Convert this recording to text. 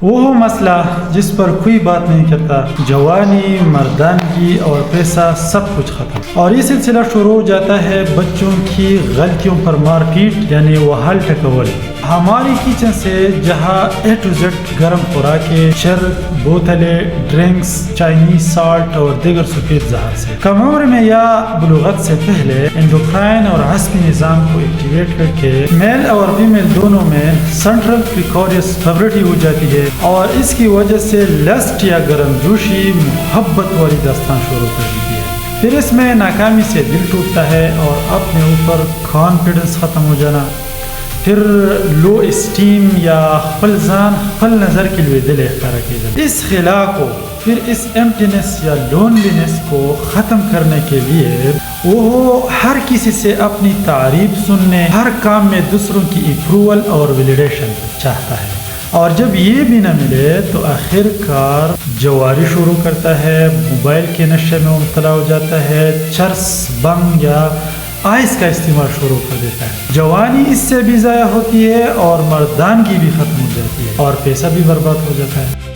وہ مسئلہ جس پر کوئی بات نہیں کرتا، جوانی، مردانگی اور پیسہ سب کچھ ختم۔ اور یہ سلسلہ شروع ہو جاتا ہے بچوں کی غلطیوں پر مار پیٹ، یعنی وہ حل ٹکول۔ ہماری کچن سے جہاں A to Z گرم خوراکیں، شرب، بوتلیں، ڈرنکس، چائنیز سالٹ اور دیگر سفید زہر سے کم عمر میں یا بلوغت سے پہلے انڈوکرائن اور عصبی نظام کو ایکٹیویٹ کر کے میل اور فیمیل دونوں میں سینٹرل پریکوریس پیوبرٹی ہو جاتی ہے، اور اس کی وجہ سے لسٹ یا گرم جوشی محبت والی داستان شروع کر دیتی ہے۔ پھر اس میں ناکامی سے دل ٹوٹتا ہے اور اپنے اوپر کانفیڈنس ختم ہو جانا، پھر لو اسٹیم یا خپل ځان خپل نظر کے لیے دل اختیار کیے جاتے۔ اس خلا کو، پھر اس ایمپٹینس یا لونلینس کو ختم کرنے کے لیے وہ ہر کسی سے اپنی تعریف سننے، ہر کام میں دوسروں کی اپروول اور ویلیڈیشن چاہتا ہے، اور جب یہ بھی نہ ملے تو آخر کار جواری شروع کرتا ہے، موبائل کے نشے میں مبتلا ہو جاتا ہے، چرس، بنگ یا آئس کا استعمال شروع کر دیتا ہے۔ جوانی اس سے بھی ضائع ہوتی ہے اور مردانگی بھی ختم ہو جاتی ہے اور پیسہ بھی برباد ہو جاتا ہے۔